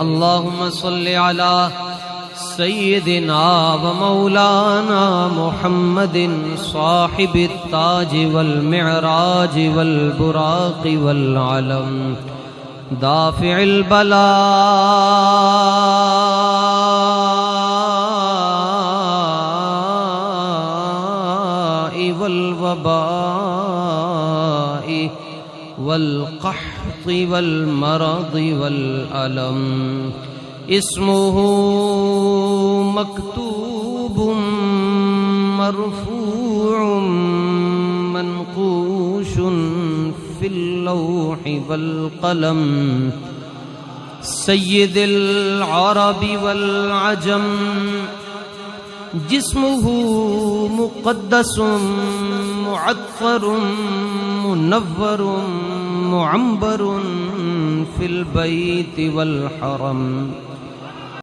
اللهم صل على سيدنا ومولانا محمد صاحب التاج والمعراج والبراق والعلم دافع البلاء والوباء والقحط والمرض والألم اسمه مكتوب مرفوع منقوش في اللوح والقلم سيد العرب والعجم جسمه مقدس معطر منور معنبر في البيت والحرم